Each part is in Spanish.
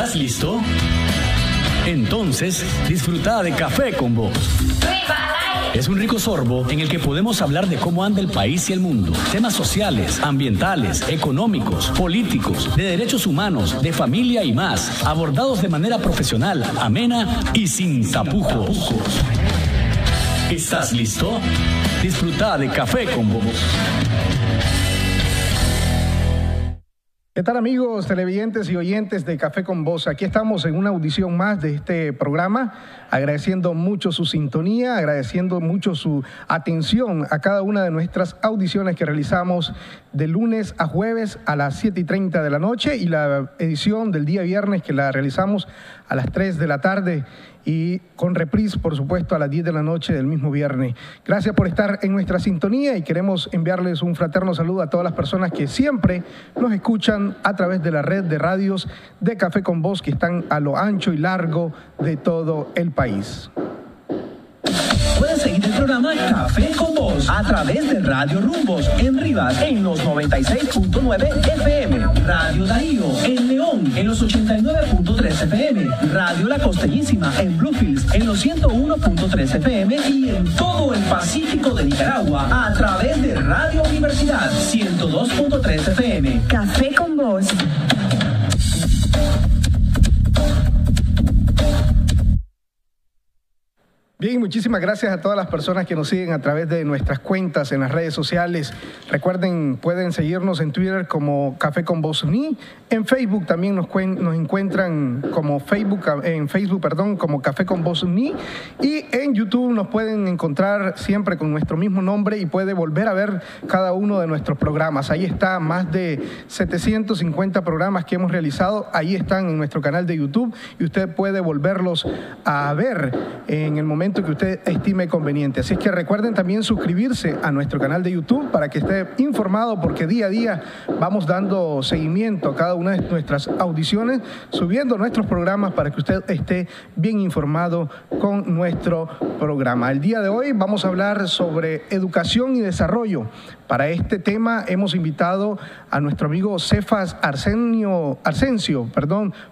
¿Estás listo? Entonces, disfruta de Café con Vos. Es un rico sorbo en el que podemos hablar de cómo anda el país y el mundo. Temas sociales, ambientales, económicos, políticos, de derechos humanos, de familia y más. Abordados de manera profesional, amena y sin tapujos. ¿Estás listo? Disfruta de Café con Vos. ¿Qué tal, amigos televidentes y oyentes de Café con Vos? Aquí estamos en una audición más de este programa, agradeciendo mucho su sintonía, agradeciendo mucho su atención a cada una de nuestras audiciones que realizamos de lunes a jueves a las 7:30 de la noche y la edición del día viernes que la realizamos a las 3 de la tarde y con reprise, por supuesto, a las 10 de la noche del mismo viernes. Gracias por estar en nuestra sintonía y queremos enviarles un fraterno saludo a todas las personas que siempre nos escuchan a través de la red de radios de Café con Vos que están a lo ancho y largo de todo el país. Puedes seguir el programa Café con Vos a través de Radio Rumbos en Rivas en los 96.9 FM, Radio Darío en León en los 89.3 FM, Radio La Costeñísima en Bluefields en los 101.3 FM y en todo el Pacífico de Nicaragua a través de Radio Universidad 102.3 FM. Café con Vos. Bien, muchísimas gracias a todas las personas que nos siguen a través de nuestras cuentas en las redes sociales. Recuerden, pueden seguirnos en Twitter como Café con Vos Uní. En Facebook también nos encuentran como como Café con Vos Uní. Y en YouTube nos pueden encontrar siempre con nuestro mismo nombre y puede volver a ver cada uno de nuestros programas. Ahí está, más de 750 programas que hemos realizado. Ahí están en nuestro canal de YouTube y usted puede volverlos a ver en el momento que usted estime conveniente. Así es que recuerden también suscribirse a nuestro canal de YouTube para que esté informado, porque día a día vamos dando seguimiento a cada una de nuestras audiciones, subiendo nuestros programas para que usted esté bien informado con nuestro programa. El día de hoy vamos a hablar sobre educación y desarrollo. Para este tema hemos invitado a nuestro amigo Cefas Arsencio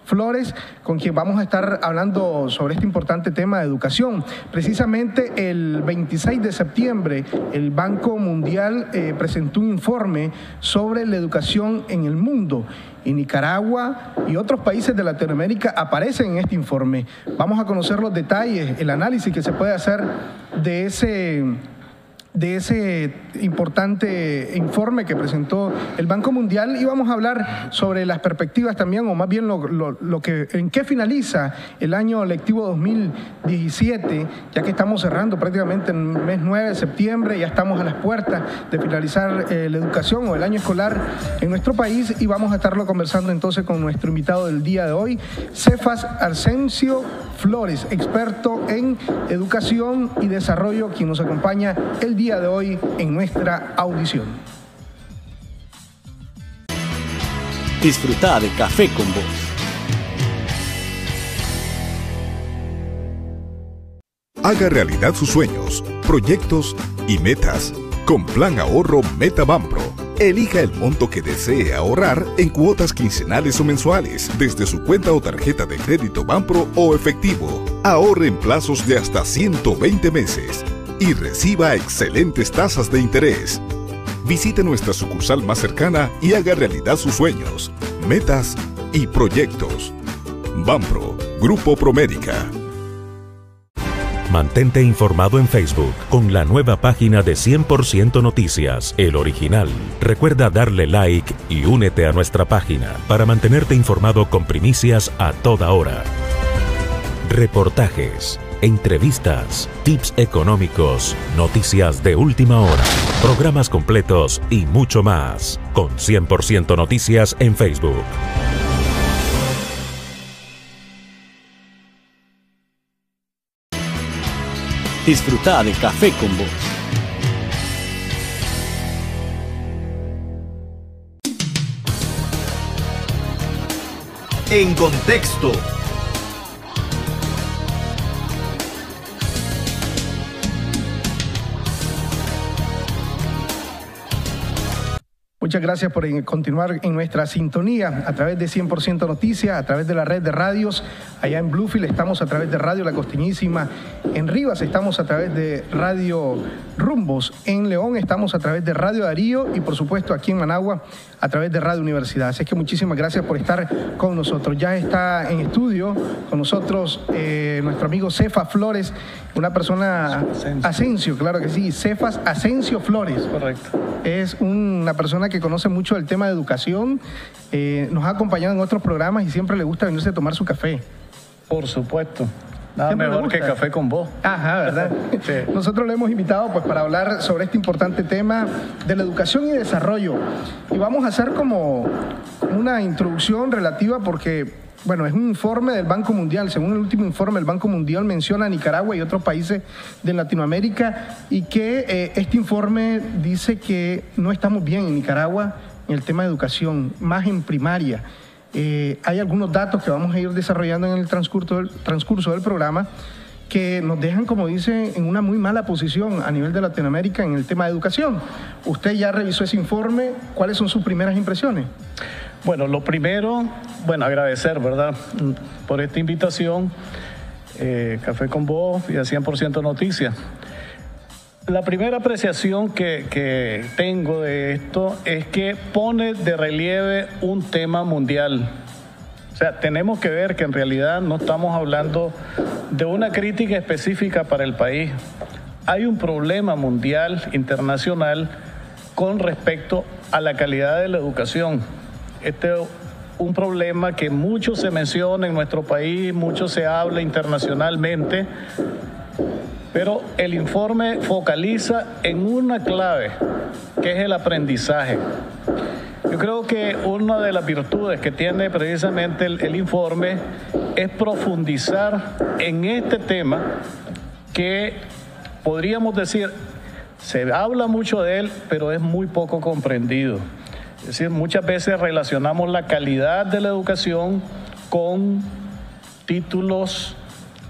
Flores, con quien vamos a estar hablando sobre este importante tema de educación. Precisamente el 26 de septiembre el Banco Mundial presentó un informe sobre la educación en el mundo. Y Nicaragua y otros países de Latinoamérica aparecen en este informe. Vamos a conocer los detalles, el análisis que se puede hacer de ese importante informe que presentó el Banco Mundial, y vamos a hablar sobre las perspectivas también, o más bien en qué finaliza el año lectivo 2017, ya que estamos cerrando prácticamente en el mes 9 de septiembre, ya estamos a las puertas de finalizar la educación o el año escolar en nuestro país, y vamos a estarlo conversando entonces con nuestro invitado del día de hoy, Cefas Arsencio Flores, experto en educación y desarrollo, quien nos acompaña el día de hoy en nuestra audición. Disfruta de Café con Vos. Haga realidad sus sueños, proyectos y metas con Plan Ahorro Meta Banpro. Elija el monto que desee ahorrar en cuotas quincenales o mensuales desde su cuenta o tarjeta de crédito Banpro o efectivo. Ahorre en plazos de hasta 120 meses y reciba excelentes tasas de interés. Visite nuestra sucursal más cercana y haga realidad sus sueños, metas y proyectos. Banpro, Grupo Promérica. Mantente informado en Facebook con la nueva página de 100% Noticias, El Original. Recuerda darle like y únete a nuestra página para mantenerte informado con primicias a toda hora. Reportajes, entrevistas, tips económicos, noticias de última hora, programas completos y mucho más. Con 100% Noticias en Facebook. Disfruta de Café con Vos. En contexto. Muchas gracias por continuar en nuestra sintonía a través de 100% Noticias, a través de la red de radios. Allá en Bluefield estamos a través de Radio La Costeñísima. En Rivas estamos a través de Radio Rumbos. En León estamos a través de Radio Darío y por supuesto aquí en Managua a través de Radio Universidad. Así que muchísimas gracias por estar con nosotros. Ya está en estudio con nosotros nuestro amigo Cefas Flores, una persona... Asensio, claro que sí, Cefas Asensio Flores. Correcto. Es una persona que conoce mucho el tema de educación, nos ha acompañado en otros programas y siempre le gusta venirse a tomar su café. Por supuesto. Nada Siempre mejor que café con vos. Ajá, ¿verdad? Sí. Nosotros le hemos invitado pues para hablar sobre este importante tema de la educación y desarrollo. Y vamos a hacer como una introducción relativa porque, bueno, es un informe del Banco Mundial. Según el último informe, el Banco Mundial menciona a Nicaragua y otros países de Latinoamérica y que este informe dice que no estamos bien en Nicaragua en el tema de educación, más en primaria. Hay algunos datos que vamos a ir desarrollando en el transcurso del programa que nos dejan, como dicen, en una muy mala posición a nivel de Latinoamérica en el tema de educación. Usted ya revisó ese informe, ¿cuáles son sus primeras impresiones? Bueno, lo primero, agradecer, ¿verdad?, por esta invitación, Café con Vos y a 100% Noticias. La primera apreciación que tengo de esto es que pone de relieve un tema mundial. O sea, tenemos que ver que en realidad no estamos hablando de una crítica específica para el país. Hay un problema mundial, internacional, con respecto a la calidad de la educación. Este es un problema que mucho se menciona en nuestro país, mucho se habla internacionalmente, pero el informe focaliza en una clave, que es el aprendizaje. Yo creo que una de las virtudes que tiene precisamente el informe es profundizar en este tema que podríamos decir, se habla mucho de él, pero es muy poco comprendido. Es decir, muchas veces relacionamos la calidad de la educación con títulos,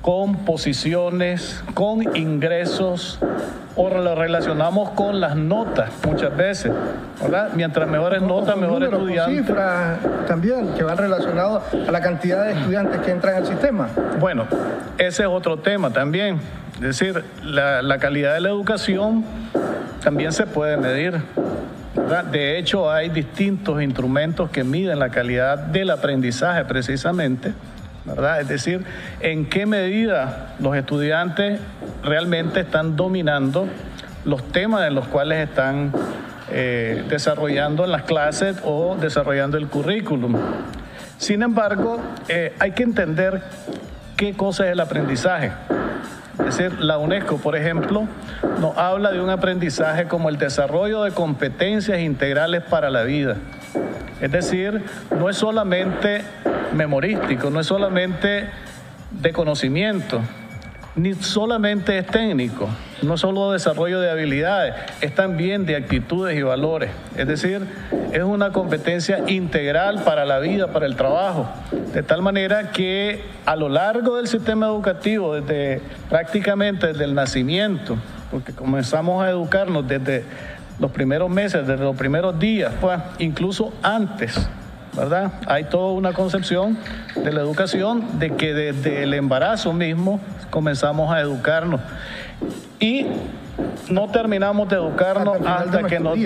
con posiciones, con ingresos, o lo relacionamos con las notas muchas veces, ¿verdad? Mientras mejores notas, mejores estudiantes. Cifras también que van relacionados a la cantidad de estudiantes que entran al sistema. Bueno, ese es otro tema también. Es decir, la calidad de la educación también se puede medir, ¿verdad? De hecho, hay distintos instrumentos que miden la calidad del aprendizaje precisamente, ¿verdad? Es decir, en qué medida los estudiantes realmente están dominando los temas en los cuales están desarrollando en las clases o desarrollando el currículum. Sin embargo, hay que entender qué cosa es el aprendizaje. Es decir, la UNESCO, por ejemplo, nos habla de un aprendizaje como el desarrollo de competencias integrales para la vida. Es decir, no es solamente memorístico, no es solamente de conocimiento, ni solamente es técnico, no solo desarrollo de habilidades, es también de actitudes y valores. Es decir, es una competencia integral para la vida, para el trabajo, de tal manera que a lo largo del sistema educativo, prácticamente desde el nacimiento, porque comenzamos a educarnos desde los primeros meses, desde los primeros días, pues, incluso antes, ¿verdad? Hay toda una concepción de la educación de que desde el embarazo mismo comenzamos a educarnos y no terminamos de educarnos hasta que nos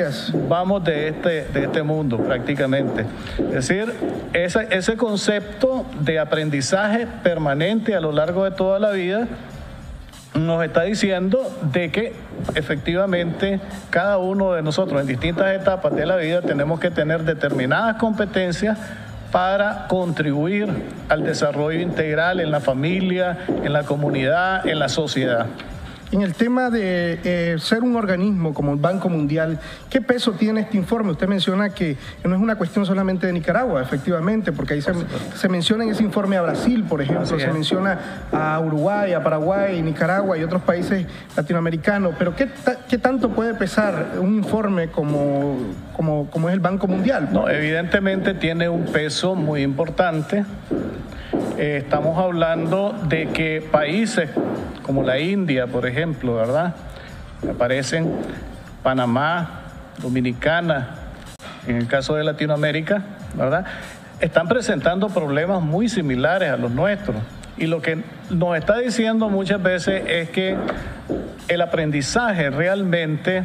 vamos de este mundo prácticamente. Es decir, ese concepto de aprendizaje permanente a lo largo de toda la vida nos está diciendo de que efectivamente cada uno de nosotros en distintas etapas de la vida tenemos que tener determinadas competencias para contribuir al desarrollo integral en la familia, en la comunidad, en la sociedad. En el tema de ser un organismo como el Banco Mundial, ¿qué peso tiene este informe? Usted menciona que no es una cuestión solamente de Nicaragua, efectivamente, porque ahí se menciona en ese informe a Brasil, por ejemplo, se menciona a Uruguay, a Paraguay, Nicaragua y otros países latinoamericanos, pero ¿qué tanto puede pesar un informe como es el Banco Mundial? No, evidentemente tiene un peso muy importante. Estamos hablando de que países como la India, por ejemplo, ¿verdad? Aparecen Panamá, Dominicana, en el caso de Latinoamérica, ¿verdad?, están presentando problemas muy similares a los nuestros. Y lo que nos está diciendo muchas veces es que el aprendizaje realmente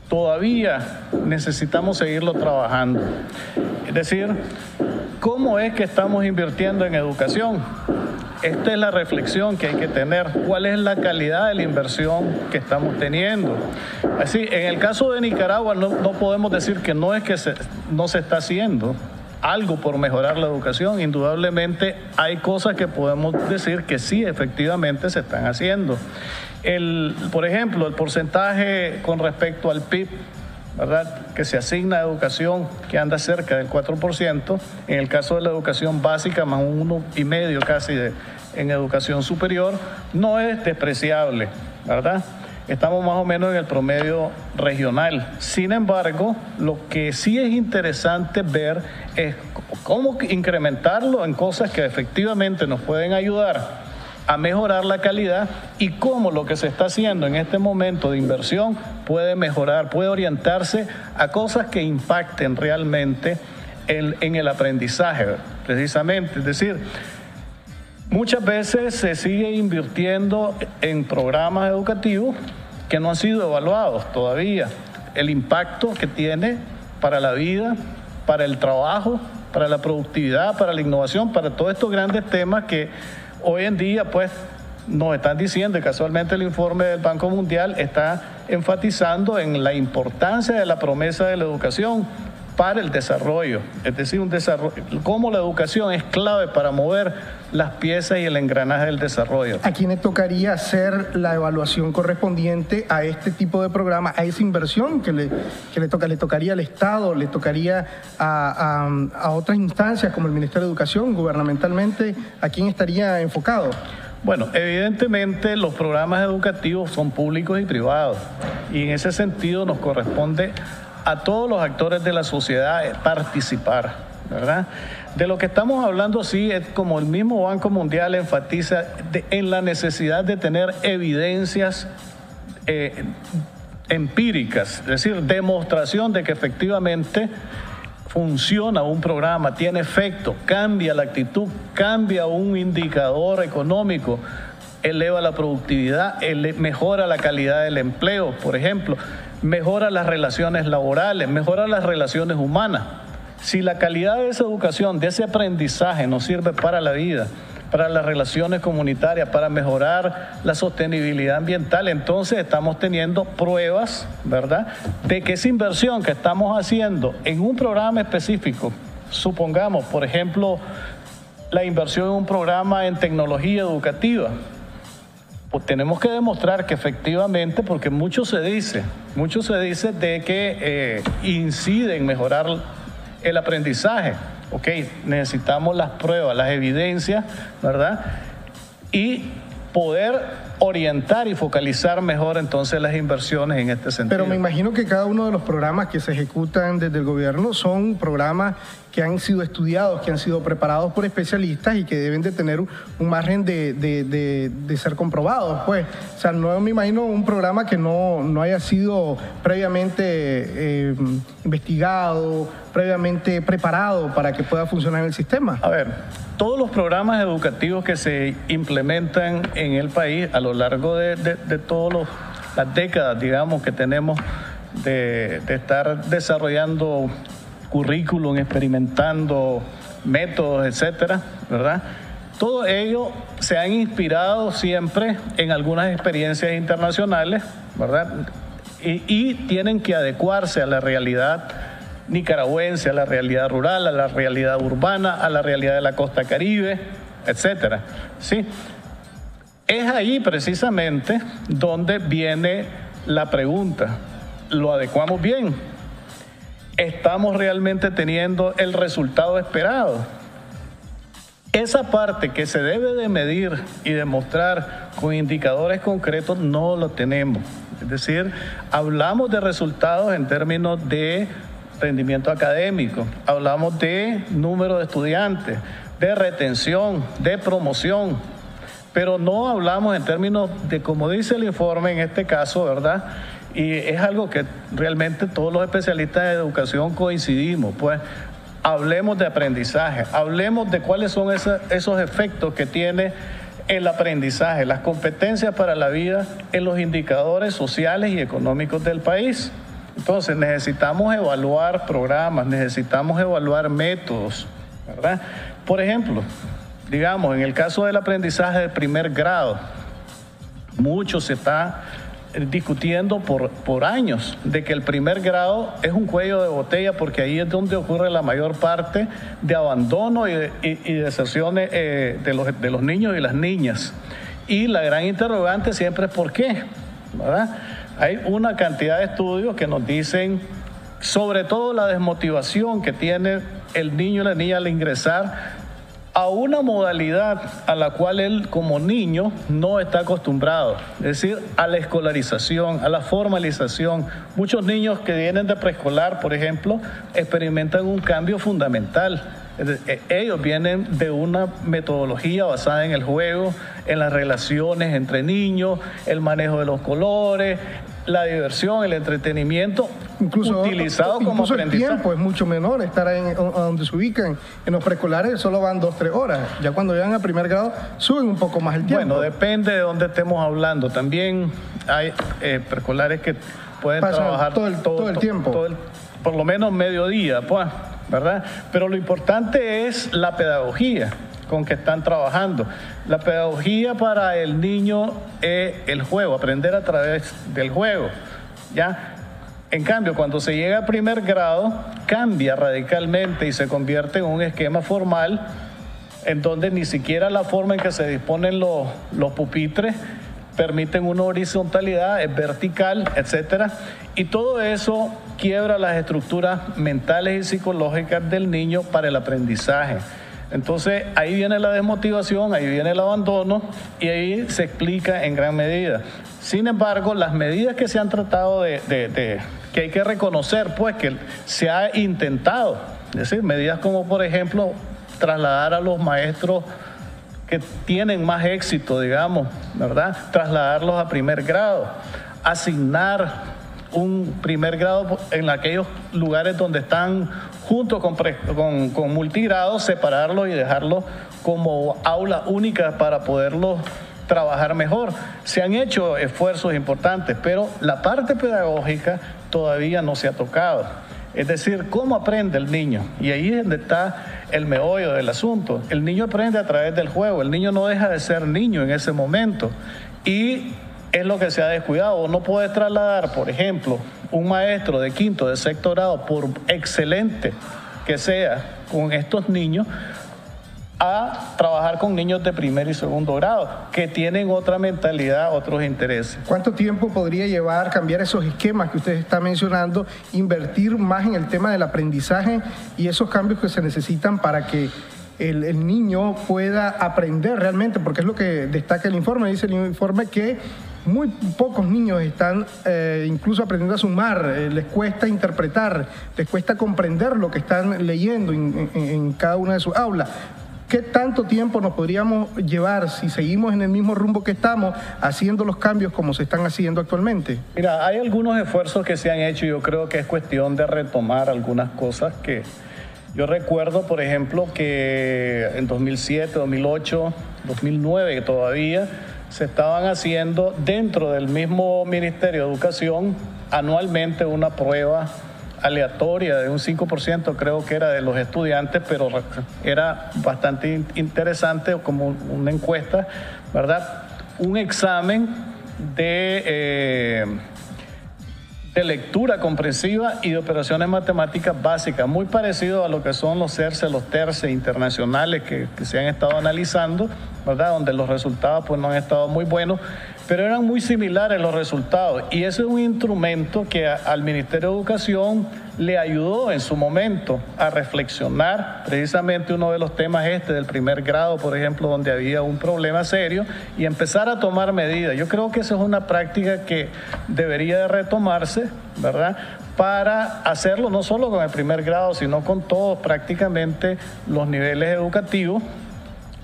todavía necesitamos seguirlo trabajando. Es decir, ¿cómo es que estamos invirtiendo en educación? Esta es la reflexión que hay que tener. ¿Cuál es la calidad de la inversión que estamos teniendo? Así, en el caso de Nicaragua no podemos decir que no es que no se está haciendo algo por mejorar la educación. Indudablemente hay cosas que podemos decir que sí, efectivamente se están haciendo. Por ejemplo, el porcentaje con respecto al PIB, ¿verdad?, que se asigna a educación, que anda cerca del 4%, en el caso de la educación básica, más un 1,5% casi en educación superior, no es despreciable, ¿verdad? Estamos más o menos en el promedio regional. Sin embargo, lo que sí es interesante ver es cómo incrementarlo en cosas que efectivamente nos pueden ayudar a mejorar la calidad y cómo lo que se está haciendo en este momento de inversión puede mejorar, puede orientarse a cosas que impacten realmente en el aprendizaje, precisamente. Es decir, muchas veces se sigue invirtiendo en programas educativos que no han sido evaluados todavía. El impacto que tiene para la vida, para el trabajo, para la productividad, para la innovación, para todos estos grandes temas que hoy en día pues nos están diciendo, y casualmente el informe del Banco Mundial está enfatizando en la importancia de la promesa de la educación para el desarrollo. Es decir, cómo la educación es clave para mover las piezas y el engranaje del desarrollo. ¿A quién le tocaría hacer la evaluación correspondiente a este tipo de programa, a esa inversión que le toca? ¿Le tocaría al Estado? ¿Le tocaría a otras instancias como el Ministerio de Educación, gubernamentalmente? ¿A quién estaría enfocado? Bueno, evidentemente los programas educativos son públicos y privados, y en ese sentido nos corresponde a todos los actores de la sociedad participar, ¿verdad? De lo que estamos hablando, sí, es como el mismo Banco Mundial enfatiza en la necesidad de tener evidencias empíricas, es decir, demostración de que efectivamente funciona un programa, tiene efecto, cambia la actitud, cambia un indicador económico, eleva la productividad, mejora la calidad del empleo, por ejemplo, mejora las relaciones laborales, mejora las relaciones humanas. Si la calidad de esa educación, de ese aprendizaje nos sirve para la vida, para las relaciones comunitarias, para mejorar la sostenibilidad ambiental, entonces estamos teniendo pruebas, ¿verdad?, de que esa inversión que estamos haciendo en un programa específico, supongamos, por ejemplo, la inversión en un programa en tecnología educativa, pues tenemos que demostrar que efectivamente, porque mucho se dice de que incide en mejorar el aprendizaje. Ok, necesitamos las pruebas, las evidencias, ¿verdad? Y poder orientar y focalizar mejor entonces las inversiones en este sentido. Pero me imagino que cada uno de los programas que se ejecutan desde el gobierno son programas que han sido estudiados, que han sido preparados por especialistas y que deben de tener un margen de ser comprobados, pues. O sea, no me imagino un programa que no haya sido previamente investigado, previamente preparado para que pueda funcionar el sistema. A ver, todos los programas educativos que se implementan en el país a lo largo de todas las décadas, digamos, que tenemos de estar desarrollando currículum, experimentando métodos, etcétera, ¿verdad? Todo ello se han inspirado siempre en algunas experiencias internacionales, ¿verdad? Y tienen que adecuarse a la realidad nicaragüense, a la realidad rural, a la realidad urbana, a la realidad de la costa caribe, etcétera. ¿Sí? Es ahí precisamente donde viene la pregunta. ¿Lo adecuamos bien? ¿Estamos realmente teniendo el resultado esperado? Esa parte que se debe de medir y demostrar con indicadores concretos no lo tenemos. Es decir, hablamos de resultados en términos de rendimiento académico, hablamos de número de estudiantes, de retención, de promoción, pero no hablamos en términos de, como dice el informe en este caso, ¿verdad?, y es algo que realmente todos los especialistas de educación coincidimos, pues hablemos de aprendizaje, hablemos de cuáles son esos efectos que tiene el aprendizaje, las competencias para la vida en los indicadores sociales y económicos del país. Entonces necesitamos evaluar programas, necesitamos evaluar métodos, ¿verdad? Por ejemplo, digamos, en el caso del aprendizaje de primer grado, mucho se está discutiendo por años de que el primer grado es un cuello de botella porque ahí es donde ocurre la mayor parte de abandono y deserciones de los niños y las niñas. Y la gran interrogante siempre es ¿por qué? ¿Verdad? Hay una cantidad de estudios que nos dicen sobre todo la desmotivación que tiene el niño y la niña al ingresar a una modalidad a la cual él como niño no está acostumbrado, es decir, a la escolarización, a la formalización. Muchos niños que vienen de preescolar, por ejemplo, experimentan un cambio fundamental. Ellos vienen de una metodología basada en el juego, en las relaciones entre niños, el manejo de los colores, la diversión, el entretenimiento, incluso como aprendizaje. El tiempo es mucho menor, estar donde se ubican. En los preescolares solo van 2-3 horas. Ya cuando llegan a primer grado suben un poco más el tiempo. Bueno, depende de dónde estemos hablando. También hay preescolares que pueden trabajar todo el tiempo. Por lo menos mediodía, pues, ¿verdad? Pero lo importante es la pedagogía con que están trabajando. La pedagogía para el niño es el juego, aprender a través del juego, ¿ya? En cambio, cuando se llega a primer grado, cambia radicalmente y se convierte en un esquema formal en donde ni siquiera la forma en que se disponen los pupitres permiten una horizontalidad, es vertical, etcétera, y todo eso quiebra las estructuras mentales y psicológicas del niño para el aprendizaje. Entonces ahí viene la desmotivación, ahí viene el abandono y ahí se explica en gran medida. Sin embargo, las medidas que se han tratado que hay que reconocer, pues que se ha intentado, es decir, medidas como por ejemplo trasladar a los maestros que tienen más éxito, digamos, ¿verdad? Trasladarlos a primer grado, asignar un primer grado en aquellos lugares donde están junto con multigrados, separarlos y dejarlos como aulas únicas para poderlos trabajar mejor. Se han hecho esfuerzos importantes, pero la parte pedagógica todavía no se ha tocado. Es decir, ¿cómo aprende el niño? Y ahí es donde está el meollo del asunto. El niño aprende a través del juego, el niño no deja de ser niño en ese momento. Y es lo que se ha descuidado. O no puedes trasladar, por ejemplo, un maestro de quinto, de sexto grado, por excelente que sea con estos niños, a trabajar con niños de primer y segundo grado, que tienen otra mentalidad, otros intereses. ¿Cuánto tiempo podría llevar cambiar esos esquemas que usted está mencionando, invertir más en el tema del aprendizaje y esos cambios que se necesitan para que el niño pueda aprender realmente? Porque es lo que destaca el informe. Dice el informe que muy pocos niños están incluso aprendiendo a sumar, les cuesta interpretar, les cuesta comprender lo que están leyendo en cada una de sus aulas. ¿Qué tanto tiempo nos podríamos llevar si seguimos en el mismo rumbo que estamos, haciendo los cambios como se están haciendo actualmente? Mira, hay algunos esfuerzos que se han hecho y yo creo que es cuestión de retomar algunas cosas que yo recuerdo, por ejemplo, que en 2007, 2008, 2009 todavía se estaban haciendo dentro del mismo Ministerio de Educación anualmente una prueba aleatoria de un 5%, creo que era de los estudiantes, pero era bastante interesante como una encuesta, ¿verdad? Un examen de lectura comprensiva y de operaciones matemáticas básicas, muy parecido a lo que son los CERCE, los TERCE internacionales que se han estado analizando, ¿verdad? Donde los resultados pues no han estado muy buenos, pero eran muy similares los resultados. Y ese es un instrumento que al Ministerio de Educación le ayudó en su momento a reflexionar precisamente uno de los temas del primer grado, por ejemplo, donde había un problema serio, y empezar a tomar medidas. Yo creo que esa es una práctica que debería de retomarse, ¿verdad?, para hacerlo no solo con el primer grado, sino con todos prácticamente los niveles educativos,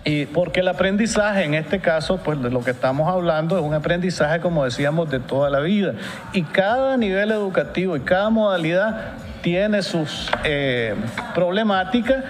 Y porque el aprendizaje, en este caso, pues de lo que estamos hablando es un aprendizaje, como decíamos, de toda la vida. Y cada nivel educativo y cada modalidad tiene sus problemáticas,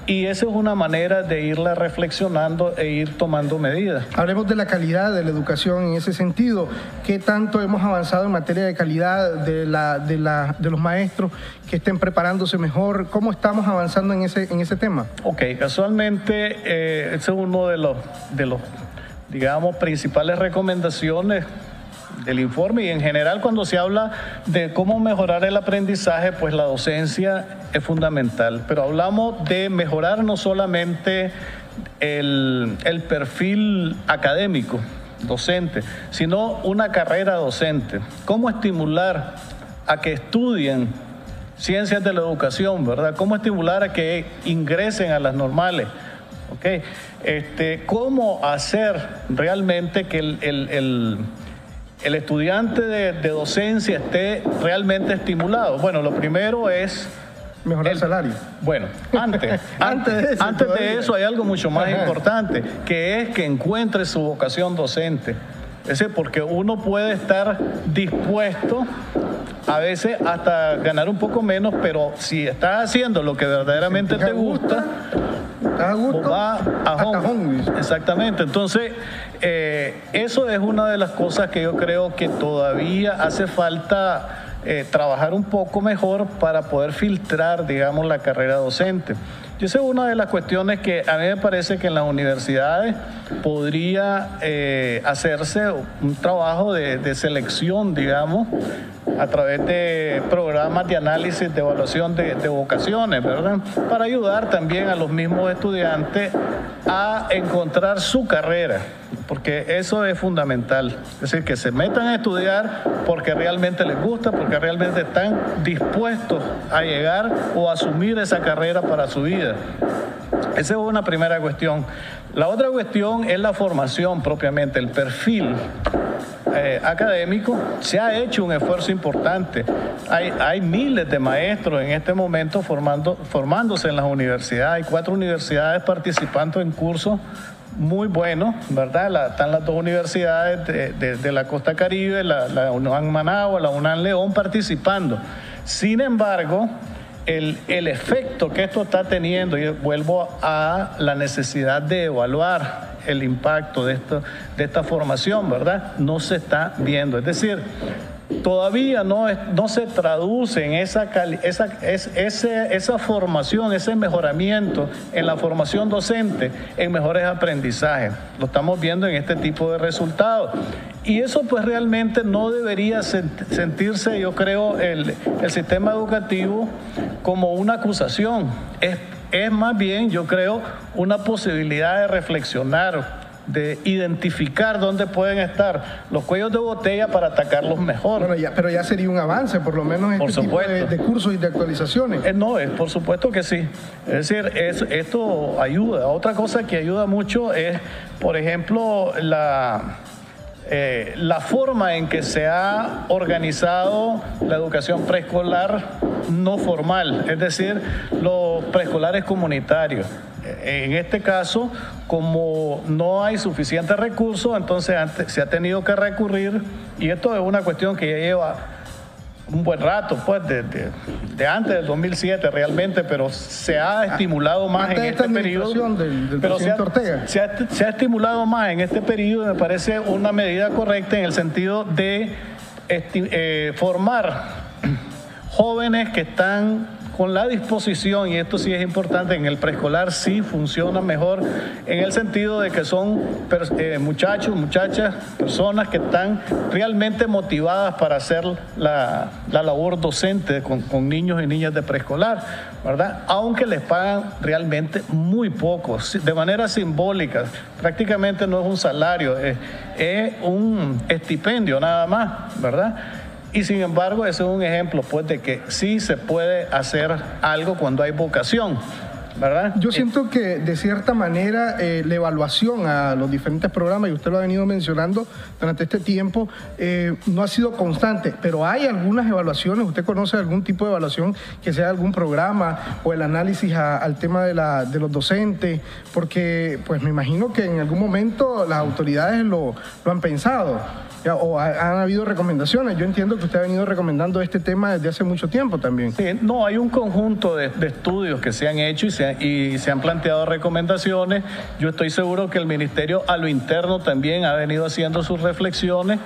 y esa es una manera de irla reflexionando e ir tomando medidas. Hablemos de la calidad de la educación en ese sentido. ¿Qué tanto hemos avanzado en materia de calidad de los maestros que estén preparándose mejor? ¿Cómo estamos avanzando en ese tema? Ok, casualmente ese es uno de los, digamos, principales recomendaciones del informe, y en general cuando se habla de cómo mejorar el aprendizaje, pues la docencia es fundamental, pero hablamos de mejorar no solamente el perfil académico docente, sino una carrera docente. ¿Cómo estimular a que estudien ciencias de la educación, verdad? ¿Cómo estimular a que ingresen a las normales? ¿Okay? ¿Cómo hacer realmente que el estudiante de docencia esté realmente estimulado? Bueno, lo primero es mejorar el salario. Bueno, antes de eso hay algo mucho más importante, que es que encuentre su vocación docente. Es decir, porque uno puede estar dispuesto a veces hasta ganar un poco menos, pero si estás haciendo lo que verdaderamente te gusta, va a home. Exactamente. Entonces, eso es una de las cosas que yo creo que todavía hace falta trabajar un poco mejor para poder filtrar, digamos, la carrera docente. Y esa es una de las cuestiones que a mí me parece que en las universidades podría hacerse un trabajo de selección, digamos, a través de programas de análisis, de evaluación de vocaciones, ¿verdad? Para ayudar también a los mismos estudiantes a encontrar su carrera, porque eso es fundamental. Es decir, que se metan a estudiar porque realmente les gusta, porque realmente están dispuestos a llegar o a asumir esa carrera para su vida. Esa es una primera cuestión. La otra cuestión es la formación propiamente, el perfil académico. Se ha hecho un esfuerzo importante. Hay miles de maestros en este momento formándose en las universidades. Hay 4 universidades participando en cursos muy buenos, ¿verdad? Están las 2 universidades de la Costa Caribe, la UNAM Managua, la UNAM León, participando. Sin embargo, el efecto que esto está teniendo, y vuelvo a la necesidad de evaluar el impacto de esta formación, ¿verdad? No se está viendo. Es decir, todavía no se traduce en esa formación, ese mejoramiento en la formación docente, en mejores aprendizajes. Lo estamos viendo en este tipo de resultados. Y eso pues realmente no debería sentirse, yo creo, el sistema educativo como una acusación. Es más bien, yo creo, una posibilidad de reflexionar, de identificar dónde pueden estar los cuellos de botella para atacarlos mejor. Bueno, pero ya sería un avance, por lo menos este tipo de cursos y de actualizaciones. Por supuesto que sí. Es decir, esto ayuda. Otra cosa que ayuda mucho es, por ejemplo, la forma en que se ha organizado la educación preescolar no formal, es decir, los preescolares comunitarios. En este caso, como no hay suficientes recursos, entonces se ha tenido que recurrir, y esto es una cuestión que ya lleva un buen rato, pues, de antes del 2007 realmente, pero se ha estimulado más en este periodo. Pero se ha estimulado más en este periodo, me parece una medida correcta en el sentido de formar jóvenes que están con la disposición, y esto sí es importante, en el preescolar sí funciona mejor, en el sentido de que son muchachos, muchachas, personas que están realmente motivadas para hacer la labor docente con niños y niñas de preescolar, ¿verdad? Aunque les pagan realmente muy poco, de manera simbólica, prácticamente no es un salario, es un estipendio nada más, ¿verdad? Y sin embargo, ese es un ejemplo, pues, de que sí se puede hacer algo cuando hay vocación. ¿verdad? Yo siento que de cierta manera la evaluación a los diferentes programas, y usted lo ha venido mencionando durante este tiempo, no ha sido constante, pero hay algunas evaluaciones. ¿Usted conoce algún tipo de evaluación que sea algún programa o el análisis al tema de los docentes? Porque pues me imagino que en algún momento las autoridades lo han pensado. O han habido recomendaciones. Yo entiendo que usted ha venido recomendando este tema desde hace mucho tiempo también. Sí, no, hay un conjunto de estudios que se han hecho y se han planteado recomendaciones. Yo estoy seguro que el Ministerio a lo interno también ha venido haciendo sus reflexiones.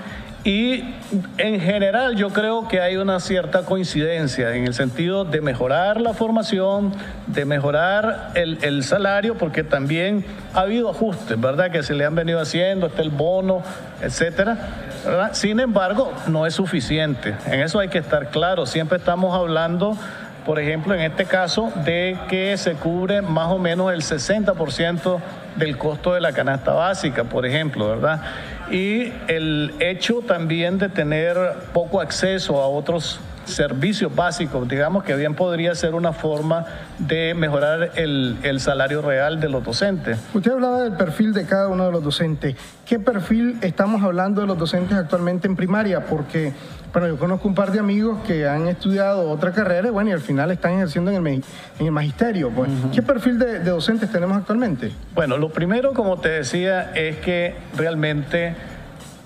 Y en general yo creo que hay una cierta coincidencia en el sentido de mejorar la formación, de mejorar el salario, porque también ha habido ajustes, ¿verdad?, que se le han venido haciendo, está el bono, etcétera, ¿verdad? Sin embargo, no es suficiente. En eso hay que estar claro. Siempre estamos hablando, por ejemplo, en este caso, de que se cubre más o menos el 60% del costo de la canasta básica, por ejemplo, ¿verdad? Y el hecho también de tener poco acceso a otros servicios básicos, digamos que bien podría ser una forma de mejorar el salario real de los docentes. Usted hablaba del perfil de cada uno de los docentes. ¿Qué perfil estamos hablando de los docentes actualmente en primaria? Porque, bueno, yo conozco un par de amigos que han estudiado otra carrera y, bueno, y al final están ejerciendo en el magisterio. Pues. ¿Qué perfil de docentes tenemos actualmente? Bueno, lo primero, como te decía, es que realmente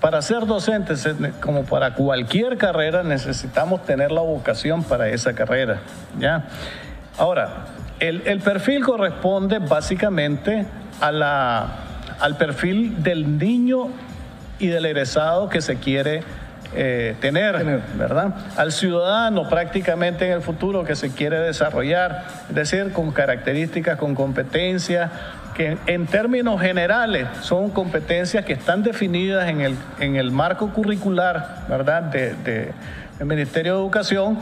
para ser docentes, como para cualquier carrera, necesitamos tener la vocación para esa carrera, ¿ya? Ahora, el perfil corresponde básicamente al perfil del niño y del egresado que se quiere tener, ¿verdad? Al ciudadano prácticamente en el futuro que se quiere desarrollar, es decir, con características, con competencias, que en términos generales son competencias que están definidas en el marco curricular, ¿verdad?, del Ministerio de Educación,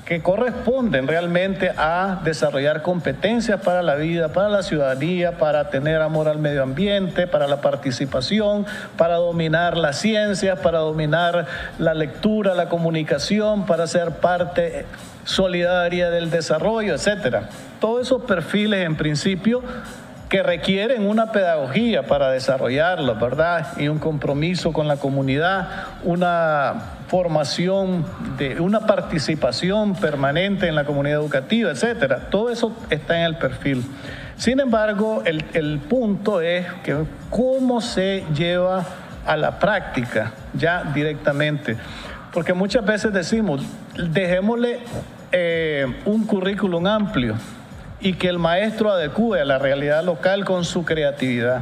que corresponden realmente a desarrollar competencias para la vida, para la ciudadanía, para tener amor al medio ambiente, para la participación, para dominar las ciencias, para dominar la lectura, la comunicación, para ser parte solidaria del desarrollo, etcétera. Todos esos perfiles, en principio, que requieren una pedagogía para desarrollarlos, ¿verdad? Y un compromiso con la comunidad, una formación, una participación permanente en la comunidad educativa, etcétera. Todo eso está en el perfil. Sin embargo, el punto es que cómo se lleva a la práctica ya directamente. Porque muchas veces decimos, dejémosle un currículum amplio y que el maestro adecúe a la realidad local con su creatividad.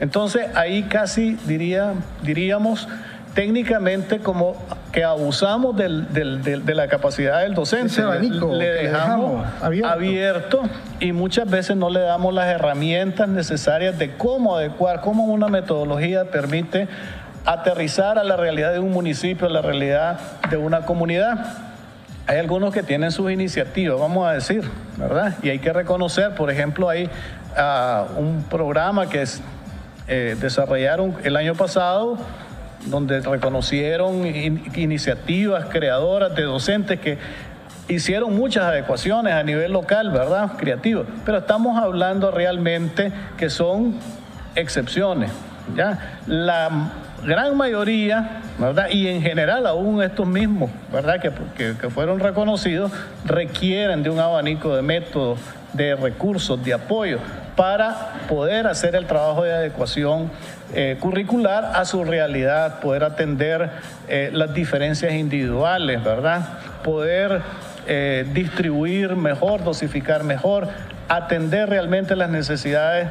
Entonces ahí casi diríamos técnicamente como que abusamos de la capacidad del docente. Ese abanico le dejamos abierto y muchas veces no le damos las herramientas necesarias de cómo adecuar, cómo una metodología permite aterrizar a la realidad de un municipio, a la realidad de una comunidad. Hay algunos que tienen sus iniciativas, vamos a decir, ¿verdad? Y hay que reconocer, por ejemplo, hay un programa que desarrollaron el año pasado, donde reconocieron iniciativas creadoras de docentes que hicieron muchas adecuaciones a nivel local, ¿verdad? Creativas. Pero estamos hablando realmente que son excepciones, ¿ya? La gran mayoría, ¿verdad?, y en general aún estos mismos, ¿verdad?, que fueron reconocidos, requieren de un abanico de métodos, de recursos, de apoyo para poder hacer el trabajo de adecuación curricular a su realidad, poder atender las diferencias individuales, ¿verdad?, poder distribuir mejor, dosificar mejor, atender realmente las necesidades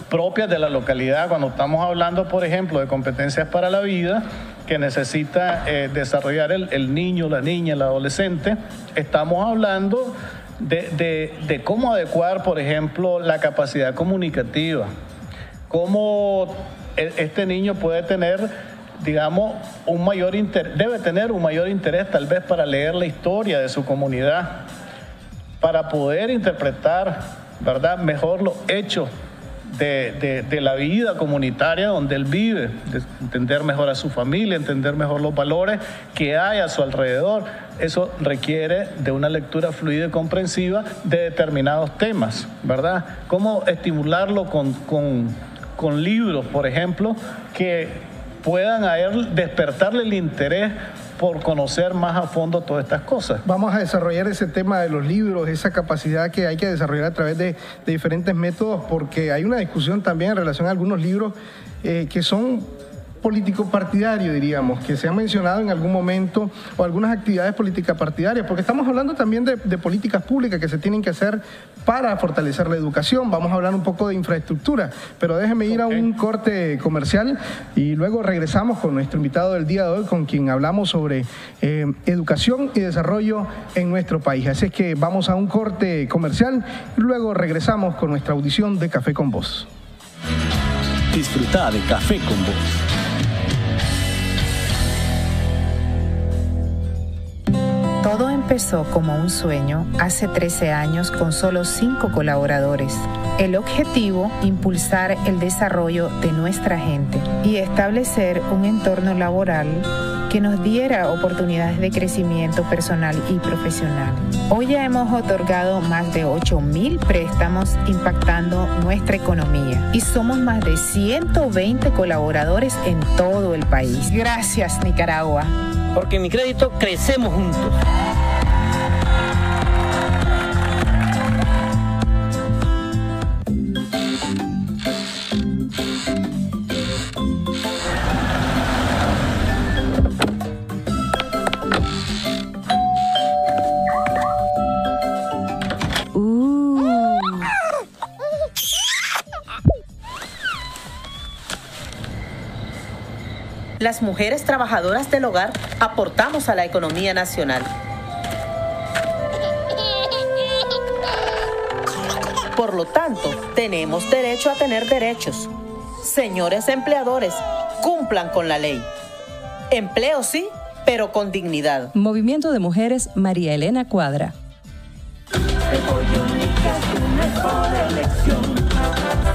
propias de la localidad. Cuando estamos hablando, por ejemplo, de competencias para la vida que necesita desarrollar el niño, la niña, el adolescente, estamos hablando de cómo adecuar, por ejemplo, la capacidad comunicativa, cómo este niño puede tener, digamos, debe tener un mayor interés tal vez para leer la historia de su comunidad, para poder interpretar, ¿verdad?, mejor los hechos de la vida comunitaria donde él vive, de entender mejor a su familia, entender mejor los valores que hay a su alrededor. Eso requiere de una lectura fluida y comprensiva de determinados temas, ¿verdad? ¿Cómo estimularlo con libros, por ejemplo, que puedan a él despertarle el interés por conocer más a fondo todas estas cosas? Vamos a desarrollar ese tema de los libros, esa capacidad que hay que desarrollar a través de diferentes métodos, porque hay una discusión también en relación a algunos libros que son político-partidarios, diríamos, que se han mencionado en algún momento, o algunas actividades políticas partidarias, porque estamos hablando también de políticas públicas que se tienen que hacer para fortalecer la educación. Vamos a hablar un poco de infraestructura, pero déjenme ir a un corte comercial y luego regresamos con nuestro invitado del día de hoy, con quien hablamos sobre educación y desarrollo en nuestro país. Así es que vamos a un corte comercial y luego regresamos con nuestra audición de Café con Voz. Disfruta de Café con Voz. Todo empezó como un sueño hace 13 años con solo 5 colaboradores. El objetivo, impulsar el desarrollo de nuestra gente y establecer un entorno laboral que nos diera oportunidades de crecimiento personal y profesional. Hoy ya hemos otorgado más de 8.000 préstamos impactando nuestra economía y somos más de 120 colaboradores en todo el país. Gracias, Nicaragua. Porque en Mi Crédito crecemos juntos. Las mujeres trabajadoras del hogar aportamos a la economía nacional. Por lo tanto, tenemos derecho a tener derechos. Señores empleadores, cumplan con la ley. Empleo sí, pero con dignidad. Movimiento de Mujeres María Elena Cuadra. El pollo única es una mejor elección.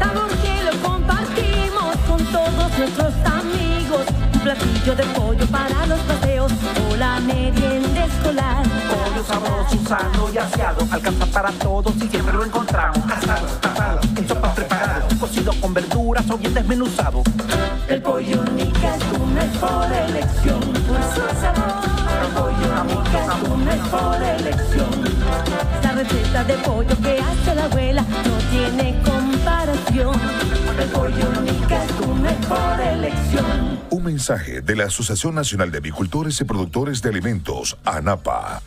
Sabor que lo compartimos con todos nuestros amigos. Un platillo de pollo para los paseos o la merienda escolar. Pollo sabroso, sano y aseado, alcanza para todos y siempre lo encontramos. Asado, tapado, en sopa preparado, cocido con verduras o bien desmenuzado. El pollo única es tu mejor elección. Por su sabor, el pollo única es tu mejor elección. La receta de pollo que hace la abuela no tiene comparación. El pollo única es tu mejor elección. Un mensaje de la Asociación Nacional de Avicultores y Productores de Alimentos, ANAPA.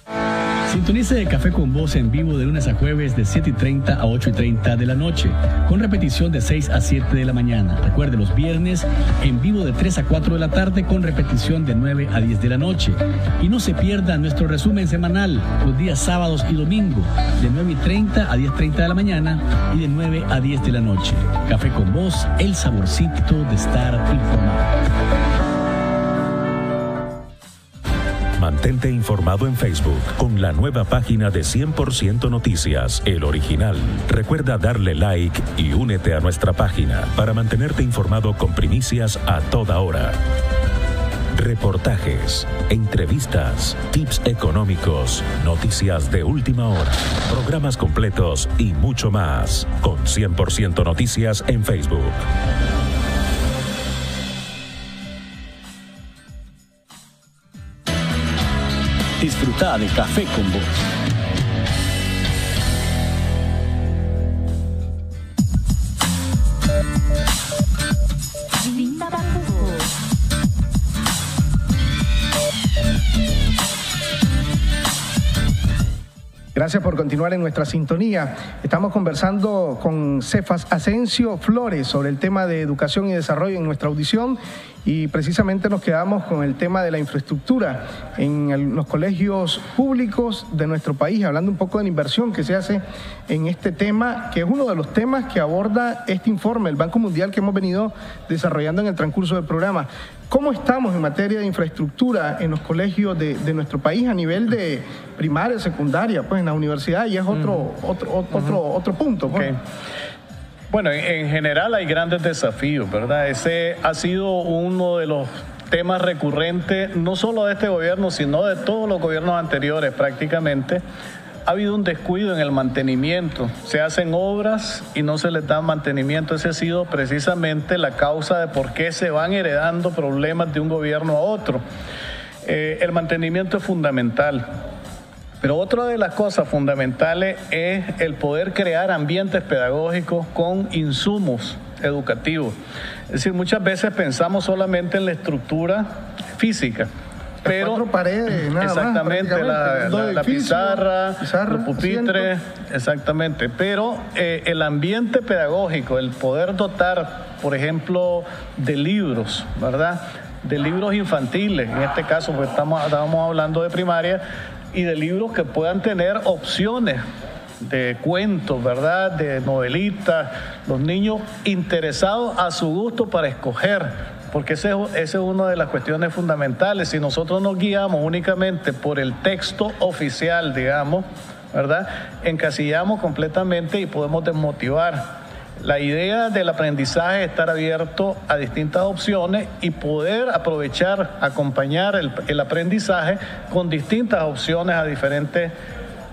Sintonice Café con Voz en vivo de lunes a jueves de 7:30 a 8:30 de la noche, con repetición de 6 a 7 de la mañana. Recuerde, los viernes en vivo de 3 a 4 de la tarde, con repetición de 9 a 10 de la noche. Y no se pierda nuestro resumen semanal los días sábados y domingo, de 9:30 a 10:30 de la mañana y de 9 a 10 de la noche. Café con Voz, el saborcito de estar informado. Mantente informado en Facebook con la nueva página de 100% Noticias, El Original. Recuerda darle like y únete a nuestra página para mantenerte informado con primicias a toda hora. Reportajes, entrevistas, tips económicos, noticias de última hora, programas completos y mucho más. Con 100% Noticias en Facebook. Disfruta de Café con Voz. Gracias por continuar en nuestra sintonía. Estamos conversando con Cefas Asensio Flores sobre el tema de educación y desarrollo en nuestra audición, y precisamente nos quedamos con el tema de la infraestructura en los colegios públicos de nuestro país, hablando un poco de la inversión que se hace en este tema, que es uno de los temas que aborda este informe del Banco Mundial que hemos venido desarrollando en el transcurso del programa. ¿Cómo estamos en materia de infraestructura en los colegios de nuestro país a nivel de primaria, secundaria, pues en la universidad? Y es otro punto. Pues. Okay. Bueno, en general hay grandes desafíos, ¿verdad? Ese ha sido uno de los temas recurrentes, no solo de este gobierno, sino de todos los gobiernos anteriores prácticamente. Ha habido un descuido en el mantenimiento. Se hacen obras y no se les da mantenimiento. Esa ha sido precisamente la causa de por qué se van heredando problemas de un gobierno a otro. El mantenimiento es fundamental. Pero otra de las cosas fundamentales es el poder crear ambientes pedagógicos con insumos educativos. Es decir, muchas veces pensamos solamente en la estructura física. Pero 4 paredes, nada exactamente, más, la pizarra, los pupitres, asiento. Exactamente. Pero el ambiente pedagógico, el poder dotar, por ejemplo, de libros, ¿verdad? De libros infantiles, en este caso, porque estábamos hablando de primaria, y de libros que puedan tener opciones de cuentos, ¿verdad? De novelitas, los niños interesados a su gusto para escoger, porque esa es una de las cuestiones fundamentales. Si nosotros nos guiamos únicamente por el texto oficial, digamos, ¿verdad? Encasillamos completamente y podemos desmotivar. La idea del aprendizaje es estar abierto a distintas opciones y poder aprovechar, acompañar el aprendizaje con distintas opciones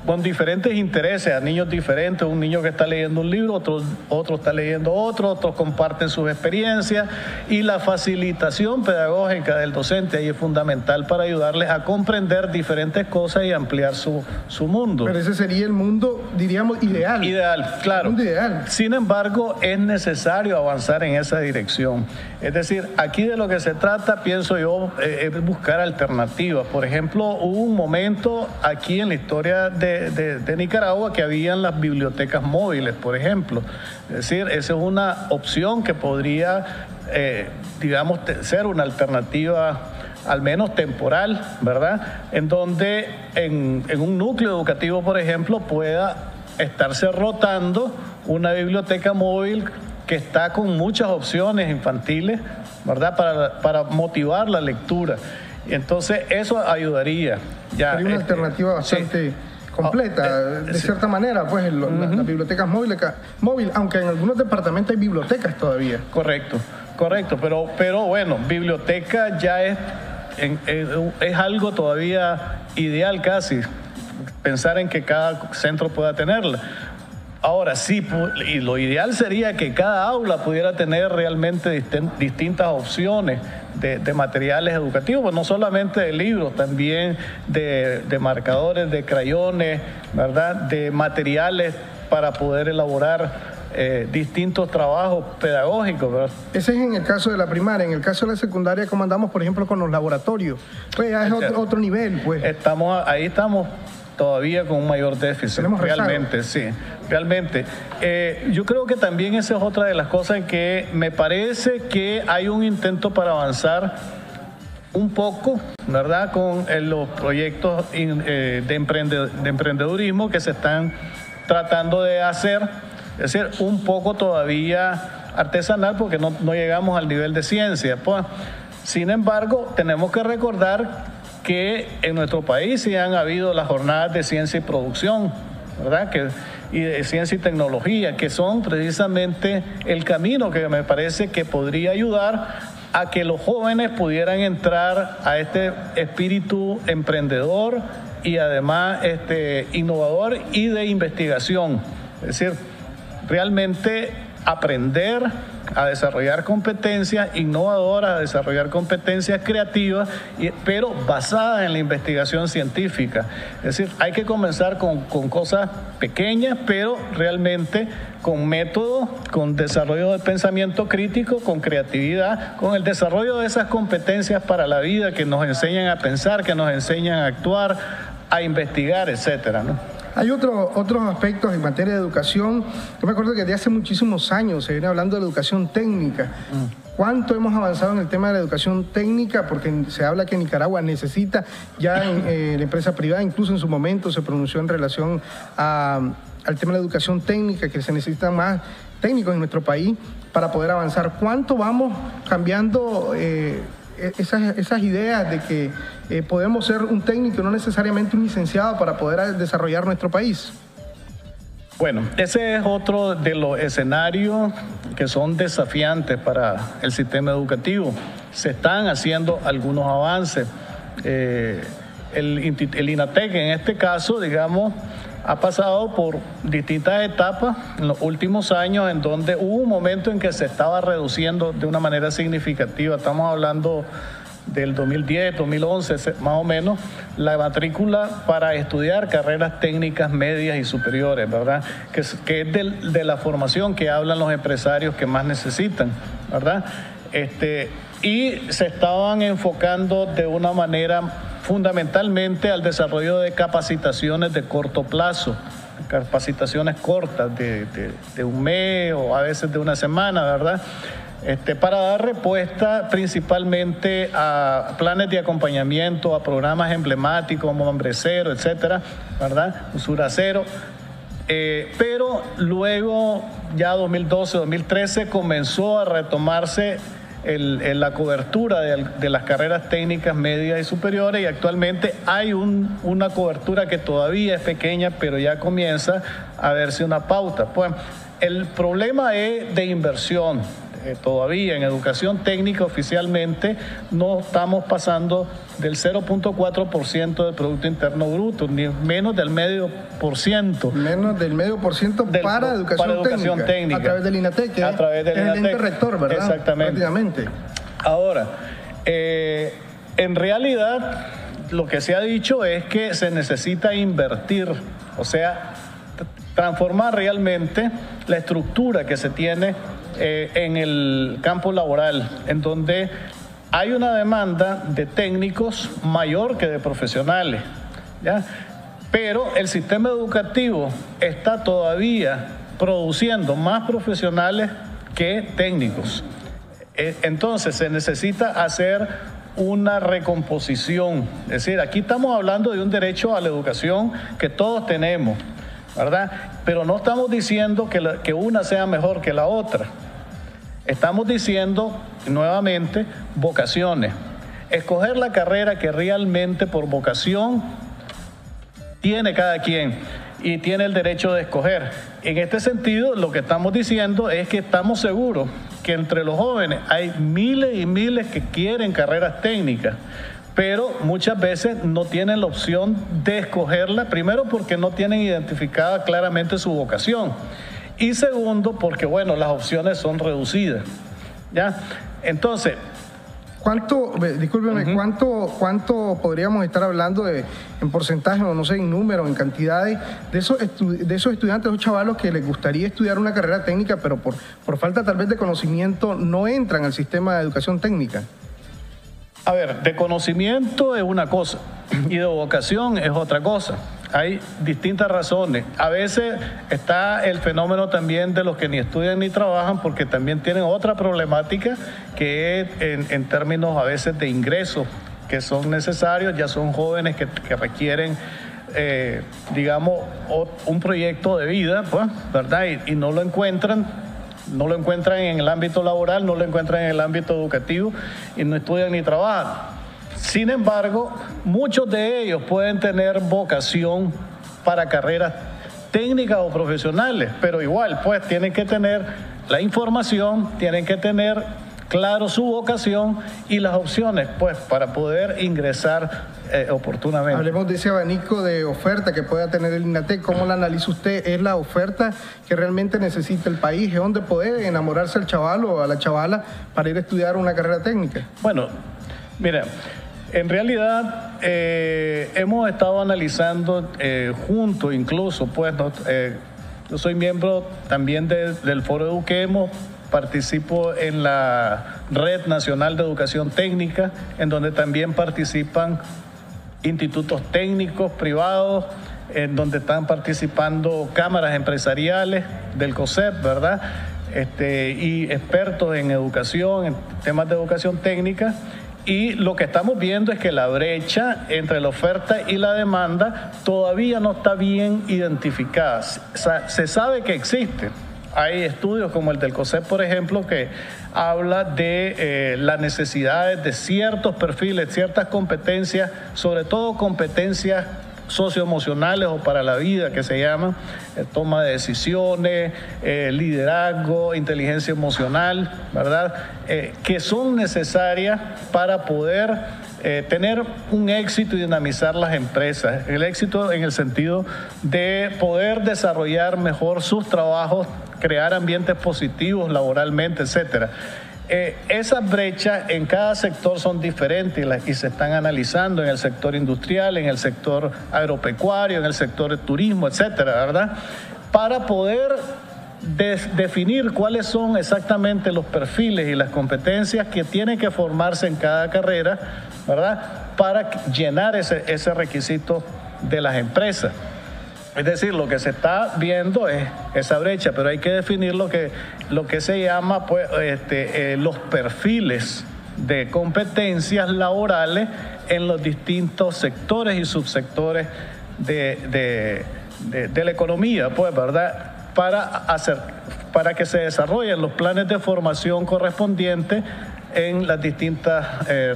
con diferentes intereses, a niños diferentes. Un niño que está leyendo un libro, otro está leyendo otros comparten sus experiencias, y la facilitación pedagógica del docente ahí es fundamental para ayudarles a comprender diferentes cosas y ampliar su mundo. Pero ese sería el mundo, diríamos, ideal. Ideal, claro. El mundo ideal. Sin embargo, es necesario avanzar en esa dirección. Es decir, aquí de lo que se trata, pienso yo, es buscar alternativas. Por ejemplo, hubo un momento aquí en la historia de Nicaragua que habían las bibliotecas móviles, por ejemplo. Es decir, esa es una opción que podría, digamos, ser una alternativa al menos temporal, ¿verdad? En donde en un núcleo educativo, por ejemplo, pueda estarse rotando una biblioteca móvil que está con muchas opciones infantiles, ¿verdad? Para motivar la lectura. Y entonces eso ayudaría. Sería una alternativa bastante completa, de cierta manera, pues las bibliotecas móviles, aunque en algunos departamentos hay bibliotecas todavía. Correcto, pero bueno, biblioteca ya es algo todavía ideal casi, pensar en que cada centro pueda tenerla. Ahora sí, y lo ideal sería que cada aula pudiera tener realmente distintas opciones de materiales educativos, pues no solamente de libros, también de marcadores, de crayones, ¿verdad? De materiales para poder elaborar distintos trabajos pedagógicos, ¿verdad? Ese es en el caso de la primaria. En el caso de la secundaria, ¿cómo andamos, por ejemplo, con los laboratorios? Pues ya es otro nivel, pues. Ahí estamos todavía con un mayor déficit, realmente, sí, realmente. Yo creo que también esa es otra de las cosas en que me parece que hay un intento para avanzar un poco, ¿verdad?, con los proyectos de emprendedurismo que se están tratando de hacer, es decir, un poco todavía artesanal porque no llegamos al nivel de ciencia, pues. Sin embargo, tenemos que recordar que en nuestro país sí han habido las jornadas de ciencia y producción, ¿verdad? Y de ciencia y tecnología, que son precisamente el camino que me parece que podría ayudar a que los jóvenes pudieran entrar a este espíritu emprendedor y además innovador y de investigación. Es decir, realmente aprender a desarrollar competencias innovadoras, a desarrollar competencias creativas, pero basadas en la investigación científica. Es decir, hay que comenzar con cosas pequeñas, pero realmente con método, con desarrollo del pensamiento crítico, con creatividad, con el desarrollo de esas competencias para la vida que nos enseñan a pensar, que nos enseñan a actuar, a investigar, etcétera, ¿no? Hay otros aspectos en materia de educación. Yo me acuerdo que desde hace muchísimos años se viene hablando de la educación técnica. ¿Cuánto hemos avanzado en el tema de la educación técnica? Porque se habla que Nicaragua necesita, ya en la empresa privada, incluso en su momento se pronunció en relación al tema de la educación técnica, que se necesitan más técnicos en nuestro país para poder avanzar. ¿Cuánto vamos cambiando esas ideas de que podemos ser un técnico, no necesariamente un licenciado, para poder desarrollar nuestro país? Bueno, ese es otro de los escenarios que son desafiantes para el sistema educativo. Se están haciendo algunos avances. El INATEC, en este caso, digamos, ha pasado por distintas etapas en los últimos años en donde hubo un momento en que se estaba reduciendo de una manera significativa. Estamos hablando del 2010, 2011, más o menos, la matrícula para estudiar carreras técnicas medias y superiores, ¿verdad? Que es de la formación que hablan los empresarios que más necesitan, ¿verdad? Y se estaban enfocando de una manera fundamentalmente al desarrollo de capacitaciones de corto plazo, capacitaciones cortas de un mes o a veces de una semana, ¿verdad? Para dar respuesta principalmente a planes de acompañamiento, a programas emblemáticos como Hambre Cero, etcétera, ¿verdad? Usura Cero. Pero luego, ya 2012, 2013, comenzó a retomarse la cobertura de las carreras técnicas medias y superiores, y actualmente hay una cobertura que todavía es pequeña, pero ya comienza a verse una pauta. Pues el problema es de inversión. Todavía en educación técnica oficialmente no estamos pasando del 0.4% del Producto Interno Bruto, ni menos del 0.5%. Menos del 0.5% para educación técnica. A través del INATEC, que es el ente rector, ¿verdad? Exactamente. Prácticamente. Ahora, en realidad, lo que se ha dicho es que se necesita invertir, o sea, transformar realmente la estructura que se tiene en el campo laboral, en donde hay una demanda de técnicos mayor que de profesionales, ¿ya? Pero el sistema educativo está todavía produciendo más profesionales que técnicos. Entonces se necesita hacer una recomposición. Es decir, aquí estamos hablando de un derecho a la educación que todos tenemos, ¿verdad? Pero no estamos diciendo que una sea mejor que la otra. Estamos diciendo, nuevamente, vocaciones. Escoger la carrera que realmente por vocación tiene cada quien y tiene el derecho de escoger. En este sentido, lo que estamos diciendo es que estamos seguros que entre los jóvenes hay miles y miles que quieren carreras técnicas, pero muchas veces no tienen la opción de escogerla, primero porque no tienen identificada claramente su vocación, y segundo porque, bueno, las opciones son reducidas, ¿ya? Entonces, discúlpeme, ¿cuánto podríamos estar hablando en porcentaje, o no sé, en número, en cantidades, de esos estudiantes o chavalos que les gustaría estudiar una carrera técnica, pero por falta tal vez de conocimiento no entran al sistema de educación técnica? A ver, de conocimiento es una cosa y de vocación es otra cosa. Hay distintas razones. A veces está el fenómeno también de los que ni estudian ni trabajan, porque también tienen otra problemática que es en términos a veces de ingresos que son necesarios. Ya son jóvenes que requieren, digamos, un proyecto de vida, pues, ¿verdad? Y no lo encuentran. No lo encuentran en el ámbito laboral, no lo encuentran en el ámbito educativo y no estudian ni trabajan. Sin embargo, muchos de ellos pueden tener vocación para carreras técnicas o profesionales, pero igual, pues, tienen que tener la información, tienen que tener claro su vocación y las opciones, pues, para poder ingresar oportunamente. Hablemos de ese abanico de oferta que pueda tener el INATEC. ¿Cómo la analiza usted? ¿Es la oferta que realmente necesita el país? ¿Es donde puede enamorarse el chaval o a la chavala para ir a estudiar una carrera técnica? Bueno, mira, en realidad hemos estado analizando juntos incluso, pues, yo soy miembro también del Foro Eduquemos, participo en la Red Nacional de Educación Técnica, en donde también participan institutos técnicos privados, en donde están participando cámaras empresariales del COSEP, ¿verdad? Y expertos en educación, en temas de educación técnica. Y lo que estamos viendo es que la brecha entre la oferta y la demanda todavía no está bien identificada. Se sabe que existe. Hay estudios como el del COSEP, por ejemplo, que habla de las necesidades de ciertos perfiles, ciertas competencias, sobre todo competencias socioemocionales o para la vida, que se llaman toma de decisiones, liderazgo, inteligencia emocional, ¿verdad? Que son necesarias para poder tener un éxito y dinamizar las empresas. El éxito en el sentido de poder desarrollar mejor sus trabajos, crear ambientes positivos laboralmente, etcétera. Esas brechas en cada sector son diferentes y se están analizando en el sector industrial, en el sector agropecuario, en el sector de turismo, etcétera, ¿verdad? Para poder definir cuáles son exactamente los perfiles y las competencias que tienen que formarse en cada carrera, ¿verdad? Para llenar ese requisito de las empresas. Es decir, lo que se está viendo es esa brecha, pero hay que definir lo que se llama pues, los perfiles de competencias laborales en los distintos sectores y subsectores de la economía, pues, ¿verdad? Para que se desarrollen los planes de formación correspondientes en las distintas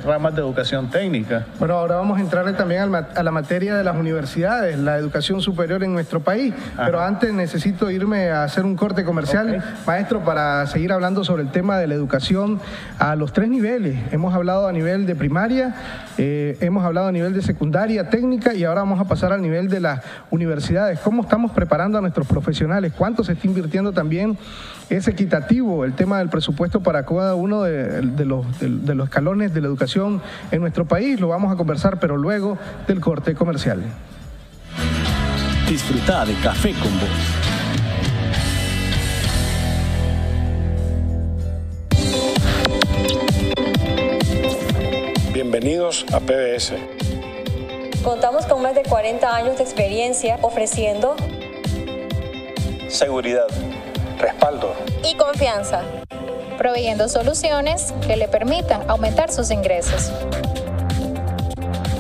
ramas de educación técnica. Bueno, ahora vamos a entrarle también a la materia de las universidades, la educación superior en nuestro país. Ajá. Pero antes necesito irme a hacer un corte comercial, okay, maestro, para seguir hablando sobre el tema de la educación a los 3 niveles. Hemos hablado a nivel de primaria, hemos hablado a nivel de secundaria, técnica, y ahora vamos a pasar al nivel de las universidades. ¿Cómo estamos preparando a nuestros profesionales? ¿Cuánto se está invirtiendo también? Es equitativo el tema del presupuesto para cada uno de los escalones de la educación en nuestro país. Lo vamos a conversar, pero luego del corte comercial. Disfruta de Café con Voz. Bienvenidos a PBS. Contamos con más de 40 años de experiencia ofreciendo seguridad, respaldo y confianza, proveyendo soluciones que le permitan aumentar sus ingresos.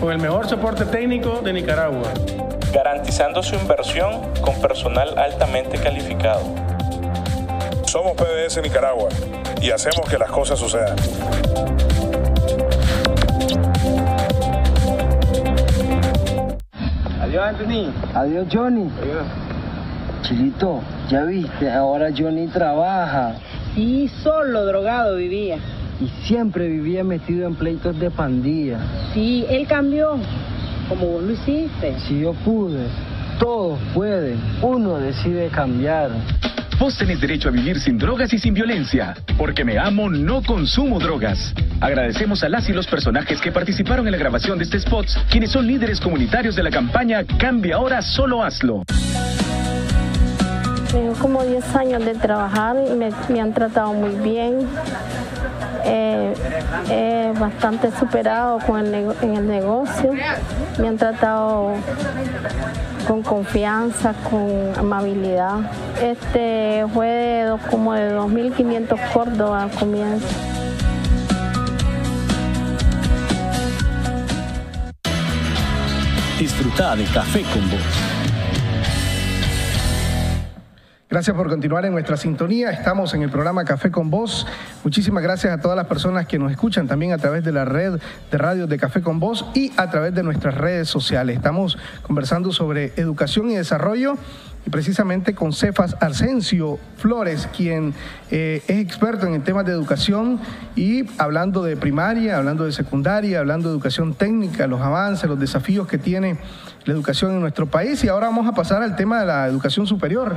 Con el mejor soporte técnico de Nicaragua, garantizando su inversión con personal altamente calificado. Somos PBS Nicaragua y hacemos que las cosas sucedan. Adiós, Anthony. Adiós, Johnny. Adiós. Chilito, ya viste, ahora Johnny trabaja. Sí, solo drogado vivía. Y siempre vivía metido en pleitos de pandilla. Sí, él cambió, como vos lo hiciste. Si yo pude, todos pueden. Uno decide cambiar. Vos tenés derecho a vivir sin drogas y sin violencia. Porque me amo, no consumo drogas. Agradecemos a las y los personajes que participaron en la grabación de este spot, quienes son líderes comunitarios de la campaña Cambia Ahora, Solo Hazlo. Tengo como 10 años de trabajar y me han tratado muy bien. Bastante superado en el negocio. Me han tratado con confianza, con amabilidad. Fue como de 2.500 Córdoba al comienzo. Disfruta de Café con Voz. Gracias por continuar en nuestra sintonía. Estamos en el programa Café con Voz. Muchísimas gracias a todas las personas que nos escuchan también a través de la red de radios de Café con Voz y a través de nuestras redes sociales. Estamos conversando sobre educación y desarrollo y precisamente con Cefas Arsencio Flores, quien es experto en temas de educación y hablando de primaria, hablando de secundaria, hablando de educación técnica, los avances, los desafíos que tiene la educación en nuestro país. Y ahora vamos a pasar al tema de la educación superior,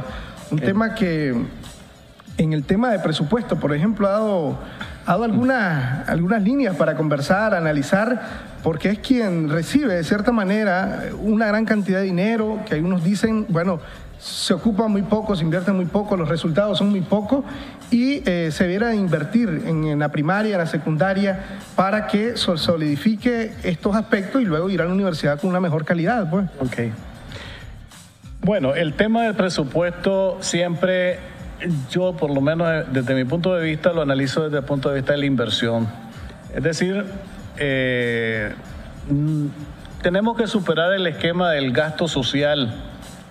un tema que en el tema de presupuesto, por ejemplo, ha dado algunas líneas para conversar, analizar, porque es quien recibe de cierta manera una gran cantidad de dinero, que algunos dicen, bueno, se ocupa muy poco, se invierte muy poco, los resultados son muy pocos y se debiera invertir en la primaria, en la secundaria, para que solidifique estos aspectos y luego ir a la universidad con una mejor calidad, pues. Ok. Bueno, el tema del presupuesto siempre, yo por lo menos desde mi punto de vista, lo analizo desde el punto de vista de la inversión. Es decir, tenemos que superar el esquema del gasto social,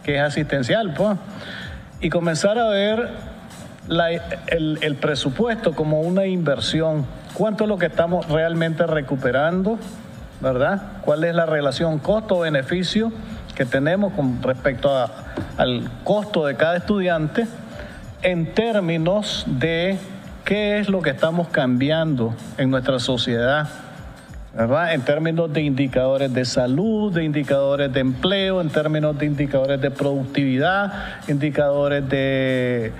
que es asistencial, pues, y comenzar a ver el presupuesto como una inversión. ¿Cuánto es lo que estamos realmente recuperando, verdad? ¿Cuál es la relación costo-beneficio que tenemos con respecto al costo de cada estudiante en términos de qué es lo que estamos cambiando en nuestra sociedad, ¿verdad? En términos de indicadores de salud, de indicadores de empleo, en términos de indicadores de productividad, indicadores de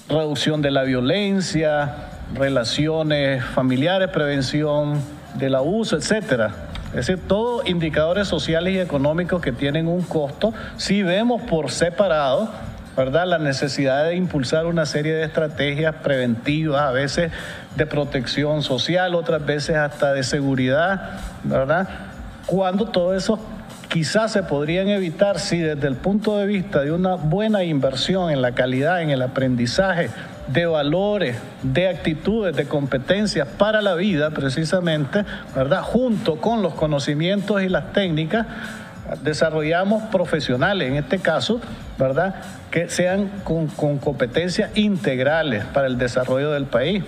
reducción de la violencia, relaciones familiares, prevención del abuso, etcétera. Es decir, todos indicadores sociales y económicos que tienen un costo. Si vemos por separado, ¿verdad?, la necesidad de impulsar una serie de estrategias preventivas, a veces de protección social, otras veces hasta de seguridad, ¿verdad? Cuando todo eso quizás se podrían evitar si desde el punto de vista de una buena inversión en la calidad, en el aprendizaje, de valores, de actitudes, de competencias para la vida precisamente, ¿verdad?, junto con los conocimientos y las técnicas, desarrollamos profesionales, en este caso, ¿verdad?, que sean con competencias integrales para el desarrollo del país.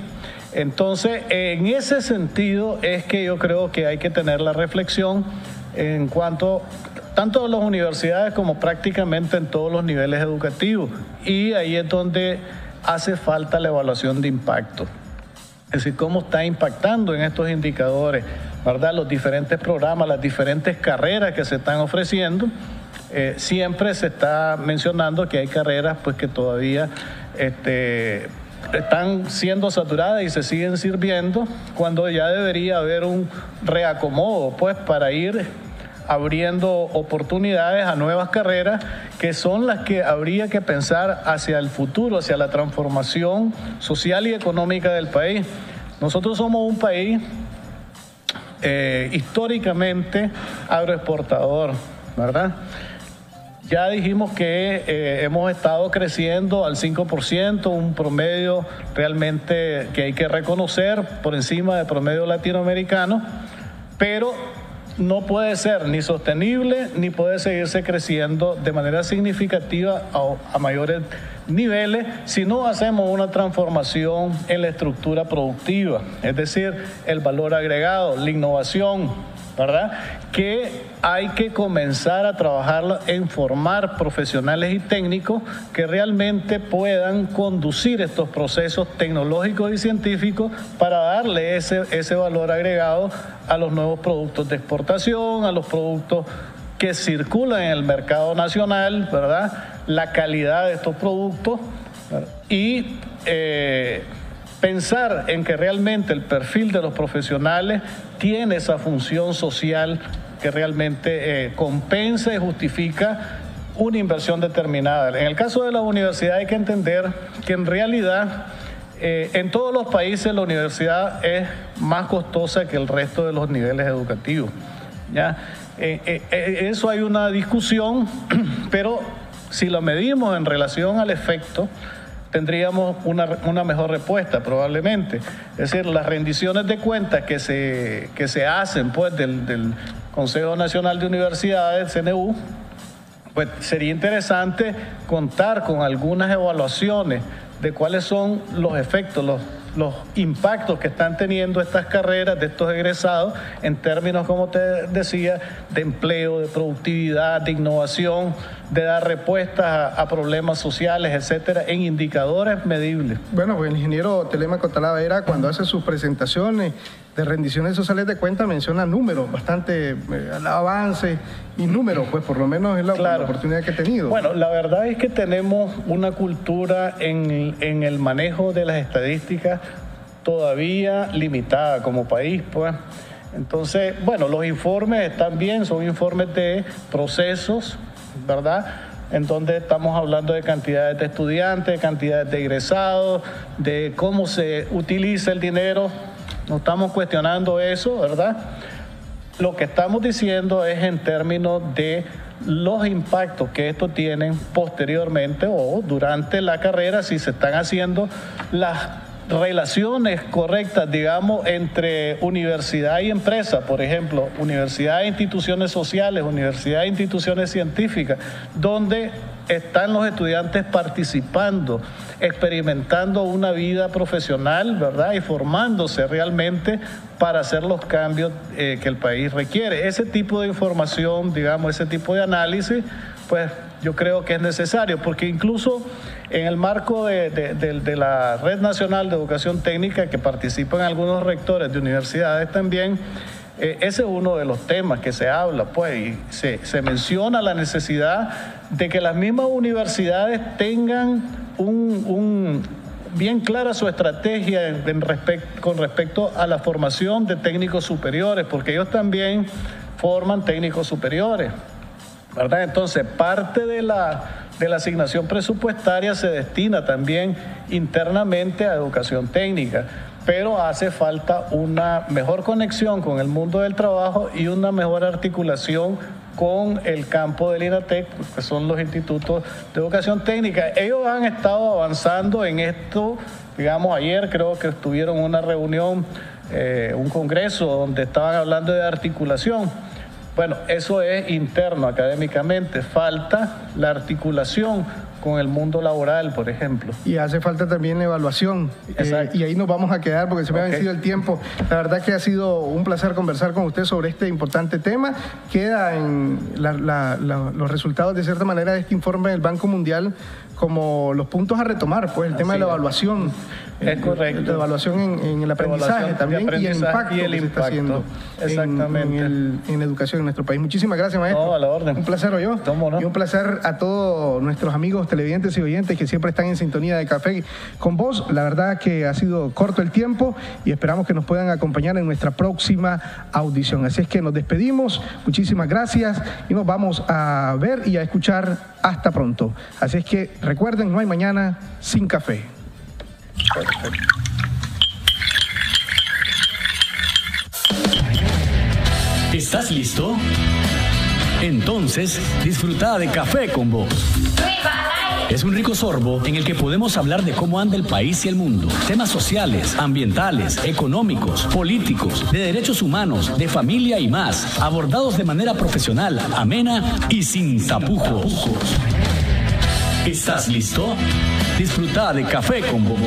Entonces, en ese sentido es que yo creo que hay que tener la reflexión en cuanto tanto a las universidades como prácticamente en todos los niveles educativos. Y ahí es donde hace falta la evaluación de impacto. Es decir, cómo está impactando en estos indicadores, ¿verdad?, los diferentes programas, las diferentes carreras que se están ofreciendo. Siempre se está mencionando que hay carreras pues que todavía están siendo saturadas y se siguen sirviendo, cuando ya debería haber un reacomodo pues para ir abriendo oportunidades a nuevas carreras que son las que habría que pensar hacia el futuro, hacia la transformación social y económica del país. Nosotros somos un país históricamente agroexportador, ¿verdad? Ya dijimos que hemos estado creciendo al 5%, un promedio realmente que hay que reconocer por encima del promedio latinoamericano, pero no puede ser ni sostenible ni puede seguirse creciendo de manera significativa a mayores niveles si no hacemos una transformación en la estructura productiva, es decir, el valor agregado, la innovación, ¿verdad?, que hay que comenzar a trabajar en formar profesionales y técnicos que realmente puedan conducir estos procesos tecnológicos y científicos para darle ese valor agregado a los nuevos productos de exportación, a los productos que circulan en el mercado nacional, ¿verdad?, la calidad de estos productos, ¿verdad?, y pensar en que realmente el perfil de los profesionales tiene esa función social que realmente compensa y justifica una inversión determinada. En el caso de la universidad hay que entender que en realidad en todos los países la universidad es más costosa que el resto de los niveles educativos, ¿ya? Eso hay una discusión, pero si lo medimos en relación al efecto, tendríamos una mejor respuesta probablemente. Es decir, las rendiciones de cuentas que se hacen pues del Consejo Nacional de Universidades, CNU, pues sería interesante contar con algunas evaluaciones de cuáles son los efectos, los impactos que están teniendo estas carreras de estos egresados en términos, como te decía, de empleo, de productividad, de innovación, de dar respuestas a problemas sociales, etcétera, en indicadores medibles. Bueno, pues el ingeniero Telemaco Talavera, cuando hace sus presentaciones de rendiciones sociales de cuentas, menciona números, bastante avance y números, pues por lo menos es la oportunidad que he tenido. Bueno, la verdad es que tenemos una cultura en el manejo de las estadísticas todavía limitada como país, pues. Entonces, bueno, los informes están bien, son informes de procesos, ¿verdad?, en donde estamos hablando de cantidades de estudiantes, cantidades de egresados, de cómo se utiliza el dinero. No estamos cuestionando eso, ¿verdad? Lo que estamos diciendo es en términos de los impactos que esto tienen posteriormente o durante la carrera, si se están haciendo las relaciones correctas, digamos, entre universidad y empresa, por ejemplo, universidad e instituciones sociales, universidad e instituciones científicas, donde están los estudiantes participando, experimentando una vida profesional, ¿verdad? Y formándose realmente para hacer los cambios que el país requiere. Ese tipo de información, digamos, ese tipo de análisis, pues yo creo que es necesario, porque incluso en el marco de la Red Nacional de Educación Técnica, que participan algunos rectores de universidades también, ese es uno de los temas que se habla, pues, y se menciona la necesidad de que las mismas universidades tengan bien clara su estrategia con respecto a la formación de técnicos superiores, porque ellos también forman técnicos superiores, ¿verdad? Entonces, parte de la asignación presupuestaria se destina también internamente a educación técnica, pero hace falta una mejor conexión con el mundo del trabajo y una mejor articulación con el campo del INATEC, que son los institutos de educación técnica. Ellos han estado avanzando en esto, digamos, ayer creo que tuvieron una reunión, un congreso donde estaban hablando de articulación. Bueno, eso es interno académicamente, falta la articulación con el mundo laboral, por ejemplo. Y hace falta también evaluación. Y ahí nos vamos a quedar porque se me ha vencido el tiempo. La verdad que ha sido un placer conversar con usted sobre este importante tema. Queda en los resultados, de cierta manera, de este informe del Banco Mundial como los puntos a retomar, pues el tema de la evaluación. Es correcto. La evaluación en el aprendizaje también y el impacto que se está haciendo en la educación en nuestro país. Muchísimas gracias, maestro. No, a la orden. Un placer, ¿o yo? ¿Cómo no? Y un placer a todos nuestros amigos televidentes y oyentes que siempre están en sintonía de Café con Vos. La verdad que ha sido corto el tiempo y esperamos que nos puedan acompañar en nuestra próxima audición. Así es que nos despedimos. Muchísimas gracias y nos vamos a ver y a escuchar hasta pronto. Así es que recuerden, no hay mañana sin café. Perfecto. ¿Estás listo? Entonces, disfruta de Café con Vos. Es un rico sorbo en el que podemos hablar de cómo anda el país y el mundo. Temas sociales, ambientales, económicos, políticos, de derechos humanos, de familia y más. Abordados de manera profesional, amena y sin tapujos. ¿Estás listo? Disfruta de Café con Vos.